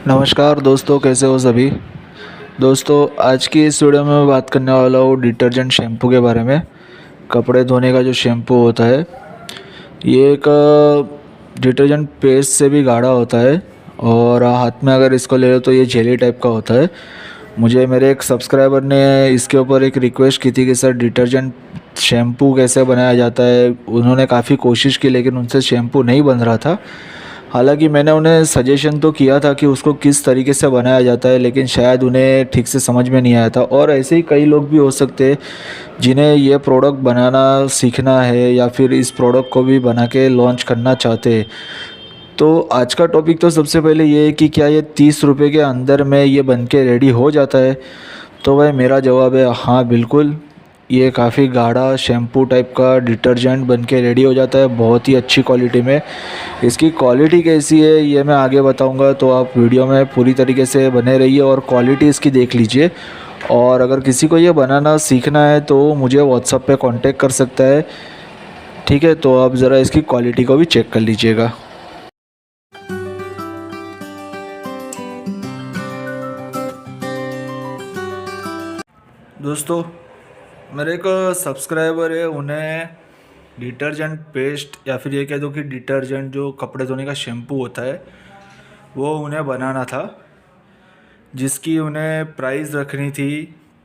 नमस्कार दोस्तों, कैसे हो सभी। दोस्तों, आज की इस वीडियो में मैं बात करने वाला हूँ डिटर्जेंट शैम्पू के बारे में। कपड़े धोने का जो शैम्पू होता है, ये एक डिटर्जेंट पेस्ट से भी गाढ़ा होता है और हाथ में अगर इसको ले लो तो ये जेली टाइप का होता है। मुझे मेरे एक सब्सक्राइबर ने इसके ऊपर एक रिक्वेस्ट की थी कि सर डिटर्जेंट शैम्पू कैसे बनाया जाता है। उन्होंने काफ़ी कोशिश की लेकिन उनसे शैम्पू नहीं बन रहा था। हालांकि मैंने उन्हें सजेशन तो किया था कि उसको किस तरीके से बनाया जाता है, लेकिन शायद उन्हें ठीक से समझ में नहीं आया था। और ऐसे ही कई लोग भी हो सकते हैं जिन्हें ये प्रोडक्ट बनाना सीखना है या फिर इस प्रोडक्ट को भी बना के लॉन्च करना चाहते हैं। तो आज का टॉपिक तो सबसे पहले ये है कि क्या ये 30 रुपये के अंदर में ये बन के रेडी हो जाता है। तो भाई मेरा जवाब है हाँ, बिल्कुल। ये काफ़ी गाढ़ा शैम्पू टाइप का डिटर्जेंट बन के रेडी हो जाता है, बहुत ही अच्छी क्वालिटी में। इसकी क्वालिटी कैसी है ये मैं आगे बताऊंगा, तो आप वीडियो में पूरी तरीके से बने रहिए और क्वालिटी इसकी देख लीजिए। और अगर किसी को ये बनाना सीखना है तो मुझे व्हाट्सएप पे कांटेक्ट कर सकता है। ठीक है, तो आप ज़रा इसकी क्वालिटी को भी चेक कर लीजिएगा। दोस्तों, मेरे एक सब्सक्राइबर है, उन्हें डिटर्जेंट पेस्ट या फिर ये कह दो कि डिटर्जेंट जो कपड़े धोने का शैम्पू होता है वो उन्हें बनाना था, जिसकी उन्हें प्राइस रखनी थी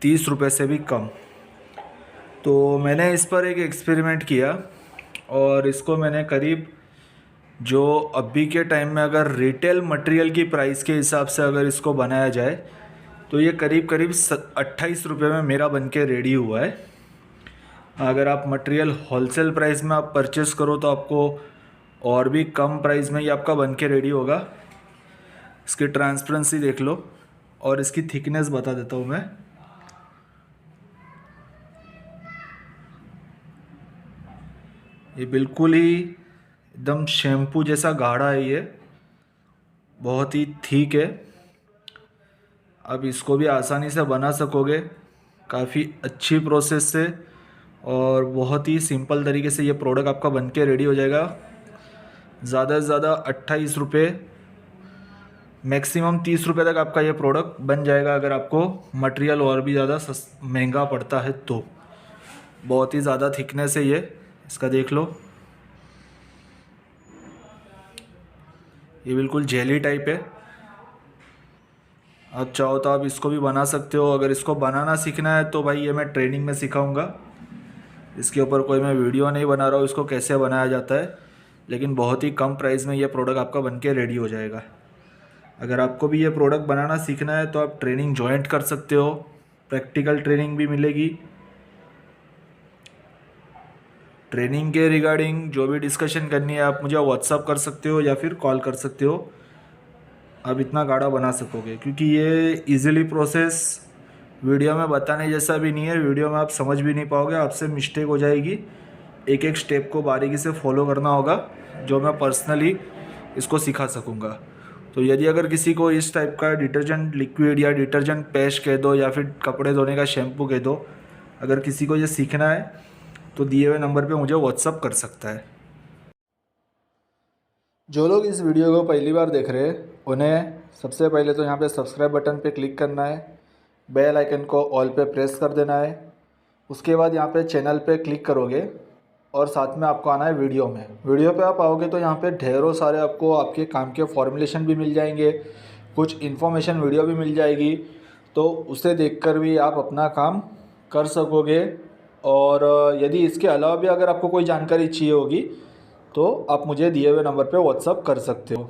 30 रुपये से भी कम। तो मैंने इस पर एक एक्सपेरिमेंट किया और इसको मैंने करीब, जो अभी के टाइम में अगर रिटेल मटेरियल की प्राइस के हिसाब से अगर इसको बनाया जाए तो ये करीब करीब 28 रुपये में मेरा बन के रेडी हुआ है। अगर आप मटेरियल होलसेल प्राइस में आप परचेस करो तो आपको और भी कम प्राइस में ये आपका बन के रेडी होगा। इसकी ट्रांसपेरेंसी देख लो और इसकी थिकनेस बता देता हूँ मैं। ये बिल्कुल ही एकदम शैम्पू जैसा गाढ़ा है, ये बहुत ही थिक है। अब इसको भी आसानी से बना सकोगे काफ़ी अच्छी प्रोसेस से, और बहुत ही सिंपल तरीके से ये प्रोडक्ट आपका बन के रेडी हो जाएगा। ज़्यादा से ज़्यादा 28 रुपये, मैक्सिमम 30 रुपये तक आपका ये प्रोडक्ट बन जाएगा। अगर आपको मटेरियल और भी ज़्यादा महंगा पड़ता है तो। बहुत ही ज़्यादा थिकनेस है ये, इसका देख लो। ये बिल्कुल जेली टाइप है। आप चाहो तो आप इसको भी बना सकते हो। अगर इसको बनाना सीखना है तो भाई ये मैं ट्रेनिंग में सिखाऊंगा। इसके ऊपर कोई मैं वीडियो नहीं बना रहा हूँ इसको कैसे बनाया जाता है, लेकिन बहुत ही कम प्राइस में ये प्रोडक्ट आपका बन के रेडी हो जाएगा। अगर आपको भी ये प्रोडक्ट बनाना सीखना है तो आप ट्रेनिंग ज्वाइन कर सकते हो, प्रैक्टिकल ट्रेनिंग भी मिलेगी। ट्रेनिंग के रिगार्डिंग जो भी डिस्कशन करनी है आप मुझे व्हाट्सअप कर सकते हो या फिर कॉल कर सकते हो। आप इतना गाढ़ा बना सकोगे, क्योंकि ये इजीली प्रोसेस वीडियो में बताने जैसा भी नहीं है। वीडियो में आप समझ भी नहीं पाओगे, आपसे मिस्टेक हो जाएगी। एक एक स्टेप को बारीकी से फॉलो करना होगा, जो मैं पर्सनली इसको सिखा सकूँगा। तो यदि अगर किसी को इस टाइप का डिटर्जेंट लिक्विड या डिटर्जेंट पेस्ट कह दो या फिर कपड़े धोने का शैम्पू कह दो, अगर किसी को ये सीखना है तो दिए हुए नंबर पे मुझे व्हाट्सअप कर सकता है। जो लोग इस वीडियो को पहली बार देख रहे हैं उन्हें सबसे पहले तो यहाँ पे सब्सक्राइब बटन पे क्लिक करना है, बेल आइकन को ऑल पे प्रेस कर देना है। उसके बाद यहाँ पे चैनल पे क्लिक करोगे और साथ में आपको आना है वीडियो में। वीडियो पे आप आओगे तो यहाँ पे ढेरों सारे आपको आपके काम के फॉर्मुलेशन भी मिल जाएंगे, कुछ इन्फॉर्मेशन वीडियो भी मिल जाएगी। तो उसे देखकर भी आप अपना काम कर सकोगे। और यदि इसके अलावा भी अगर आपको कोई जानकारी चाहिए होगी तो आप मुझे दिए हुए नंबर पे व्हाट्सअप कर सकते हो।